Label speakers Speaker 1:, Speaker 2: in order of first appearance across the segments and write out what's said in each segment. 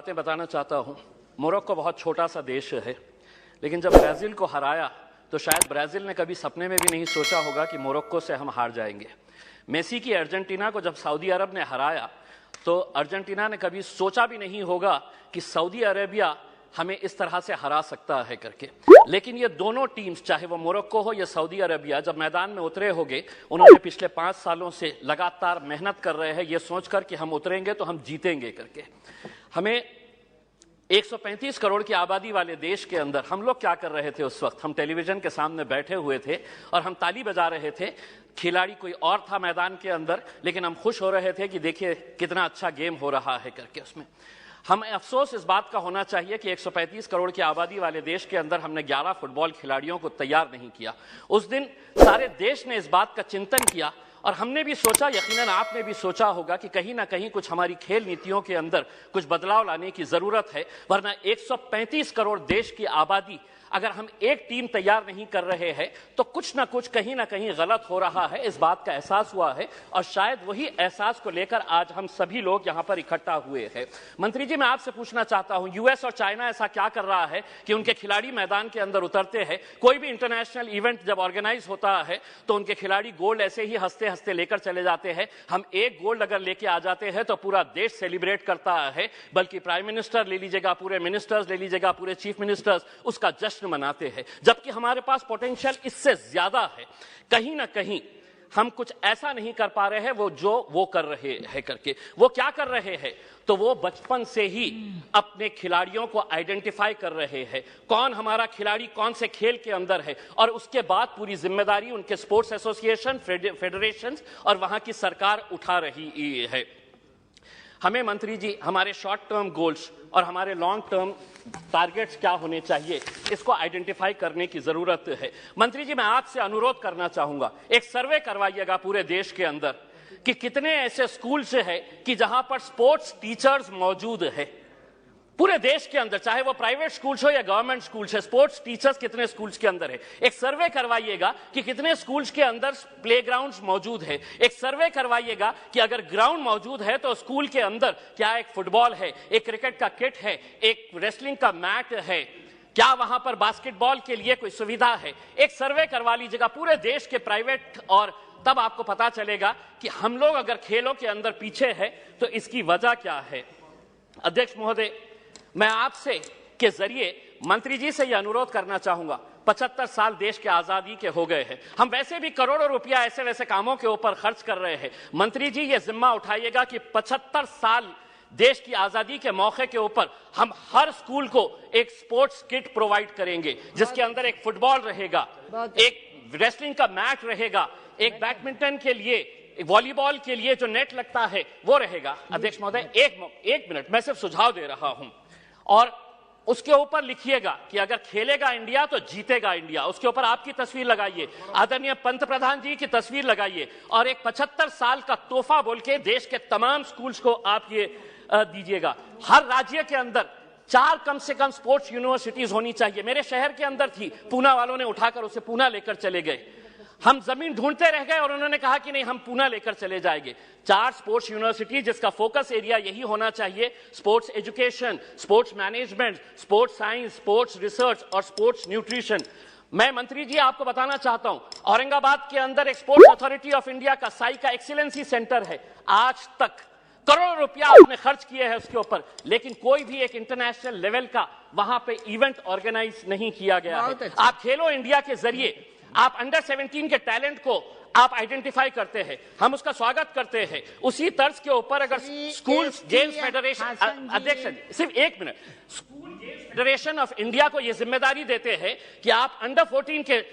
Speaker 1: बातें बताना चाहता हूं। मोरक्को बहुत छोटा सा देश है, लेकिन जब ब्राज़ील को हराया तो शायद ब्राज़ील ने कभी सपने में भी नहीं सोचा होगा कि मोरक्को से हम हार जाएंगे। मेसी की अर्जेंटीना को जब सऊदी अरब ने हराया तो अर्जेंटीना ने कभी सोचा भी नहीं होगा कि सऊदी अरेबिया हमें इस तरह से हरा सकता है करके। लेकिन ये दोनों टीम्स, चाहे वो मोरक्को हो या सऊदी अरेबिया, जब मैदान में उतरे होंगे, उन्होंने पिछले 5 सालों से लगातार मेहनत कर रहे हैं ये सोचकर कि हम उतरेंगे तो हम जीतेंगे करके। हमें 135 करोड़ की आबादी वाले देश के अंदर हम लोग क्या कर रहे थे उस वक्त? हम टेलीविजन के सामने बैठे हुए थे और हम ताली बजा रहे थे। खिलाड़ी कोई और था मैदान के अंदर, लेकिन हम खुश हो रहे थे कि देखिए कितना अच्छा गेम हो रहा है करके। उसमें हमें अफसोस इस बात का होना चाहिए कि 135 करोड़ की आबादी वाले देश के अंदर हमने 11 फुटबॉल खिलाड़ियों को तैयार नहीं किया। उस दिन सारे देश ने इस बात का चिंतन किया और हमने भी सोचा, यकीनन आपने भी सोचा होगा कि कहीं ना कहीं कुछ हमारी खेल नीतियों के अंदर कुछ बदलाव लाने की जरूरत है, वरना 135 करोड़ देश की आबादी अगर हम एक टीम तैयार नहीं कर रहे हैं तो कुछ ना कुछ कहीं ना कहीं गलत हो रहा है। इस बात का एहसास हुआ है और शायद वही एहसास को लेकर आज हम सभी लोग यहां पर इकट्ठा हुए हैं। मंत्री जी, मैं आपसे पूछना चाहता हूं, यूएस और चाइना ऐसा क्या कर रहा है कि उनके खिलाड़ी मैदान के अंदर उतरते हैं? कोई भी इंटरनेशनल इवेंट जब ऑर्गेनाइज होता है तो उनके खिलाड़ी गोल्ड ऐसे ही हंसते हंसते लेकर चले जाते हैं। हम एक गोल्ड अगर लेके आ जाते हैं तो पूरा देश सेलिब्रेट करता है, बल्कि प्राइम मिनिस्टर ले लीजिएगा, पूरे मिनिस्टर्स ले लीजिएगा, पूरे चीफ मिनिस्टर्स उसका जश्न मनाते हैं, जबकि हमारे पास पोटेंशियल इससे ज्यादा है। कहीं ना कहीं हम कुछ ऐसा नहीं कर पा रहे हैं वो कर रहे हैं करके। वो क्या कर रहे हैं? तो वो बचपन से ही अपने खिलाड़ियों को आइडेंटिफाई कर रहे हैं, कौन हमारा खिलाड़ी कौन से खेल के अंदर है, और उसके बाद पूरी जिम्मेदारी उनके स्पोर्ट्स एसोसिएशन, फेडरेशन और वहां की सरकार उठा रही है। हमें मंत्री जी हमारे शॉर्ट टर्म गोल्स और हमारे लॉन्ग टर्म टारगेट्स क्या होने चाहिए, इसको आइडेंटिफाई करने की जरूरत है। मंत्री जी, मैं आपसे अनुरोध करना चाहूंगा, एक सर्वे करवाइएगा पूरे देश के अंदर कि कितने ऐसे स्कूल्स हैं कि जहां पर स्पोर्ट्स टीचर्स मौजूद है। पूरे देश के अंदर, चाहे वो प्राइवेट स्कूल्स हो या गवर्नमेंट स्कूल्स है, स्पोर्ट्स टीचर्स कितने स्कूल्स के अंदर है। एक सर्वे करवाइएगा कि कितने स्कूल्स के अंदर प्लेग्राउंड्स मौजूद है। एक सर्वे करवाइएगा कि अगर ग्राउंड मौजूद है तो स्कूल के अंदर क्या एक फुटबॉल है, एक क्रिकेट का किट है, एक रेसलिंग का मैट है, क्या वहां पर बास्केटबॉल के लिए कोई सुविधा है। एक सर्वे करवा लीजिएगा पूरे देश के प्राइवेट, और तब आपको पता चलेगा कि हम लोग अगर खेलों के अंदर पीछे है तो इसकी वजह क्या है। अध्यक्ष महोदय, मैं आपसे के जरिए मंत्री जी से यह अनुरोध करना चाहूंगा, 75 साल देश के आजादी के हो गए हैं, हम वैसे भी करोड़ों रुपया ऐसे वैसे कामों के ऊपर खर्च कर रहे हैं। मंत्री जी ये जिम्मा उठाइएगा कि 75 साल देश की आजादी के मौके के ऊपर हम हर स्कूल को एक स्पोर्ट्स किट प्रोवाइड करेंगे, जिसके अंदर एक फुटबॉल रहेगा, एक रेसलिंग का मैट रहेगा, एक बैडमिंटन के लिए, वॉलीबॉल के लिए जो नेट लगता है वो रहेगा। अध्यक्ष महोदय, एक मिनट, मैं सिर्फ सुझाव दे रहा हूं, और उसके ऊपर लिखिएगा कि अगर खेलेगा इंडिया तो जीतेगा इंडिया। उसके ऊपर आपकी तस्वीर लगाइए, आदरणीय पंतप्रधान जी की तस्वीर लगाइए, और एक 75 साल का तोहफा बोल के देश के तमाम स्कूल्स को आप ये दीजिएगा। हर राज्य के अंदर 4 कम से कम स्पोर्ट्स यूनिवर्सिटीज होनी चाहिए। मेरे शहर के अंदर थी, पूना वालों ने उठाकर उसे पूना लेकर चले गए। हम जमीन ढूंढते रह गए और उन्होंने कहा कि नहीं, हम पूना लेकर चले जाएंगे। 4 स्पोर्ट्स यूनिवर्सिटी, जिसका फोकस एरिया यही होना चाहिए, sports education, sports management, sports science, sports research और स्पोर्ट्स न्यूट्रिशन। मैं मंत्री जी आपको बताना चाहता हूं, औरंगाबाद के अंदर एक स्पोर्ट्स अथॉरिटी ऑफ इंडिया का साई का एक्सीलेंसी सेंटर है। आज तक करोड़ों रुपया आपने खर्च किए हैं उसके ऊपर, लेकिन कोई भी एक इंटरनेशनल लेवल का वहां पे इवेंट ऑर्गेनाइज नहीं किया गया है। आप खेलो इंडिया के जरिए आप अंडर 17 के टैलेंट को आप आइडेंटिफाई करते हैं, हम उसका स्वागत करते हैं। उसी तर्ज के ऊपर अगर स्कूल गेम्स फेडरेशन, अध्यक्ष जी सिर्फ एक minute, school games federation of India को यह जिम्मेदारी देते हैं कि आप अंडर 14 के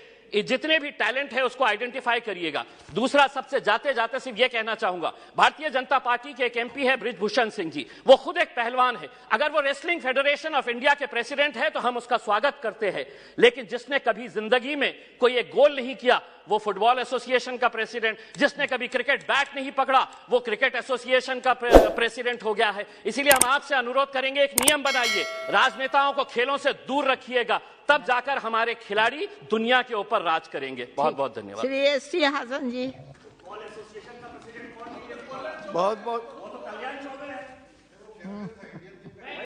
Speaker 1: जितने भी टैलेंट है उसको आइडेंटिफाई करिएगा। दूसरा, सबसे जाते जाते सिर्फ ये कहना चाहूंगा, भारतीय जनता पार्टी के एक एमपी है बृजभूषण सिंह जी, वो खुद एक पहलवान है। अगर वो रेसलिंग फेडरेशन ऑफ इंडिया के प्रेसिडेंट है तो हम उसका स्वागत करते हैं, लेकिन जिसने कभी जिंदगी में कोई एक गोल नहीं किया वो फुटबॉल एसोसिएशन का प्रेसिडेंट, जिसने कभी क्रिकेट बैट नहीं पकड़ा वो क्रिकेट एसोसिएशन का प्रेसिडेंट हो गया है। इसीलिए हम आपसे अनुरोध करेंगे, एक नियम बनाइए, राजनेताओं को खेलों से दूर रखिएगा, तब जाकर हमारे खिलाड़ी दुनिया के ऊपर राज करेंगे। बहुत बहुत धन्यवाद।
Speaker 2: श्री एस.टी. हासन जी।
Speaker 3: बहुत बहुत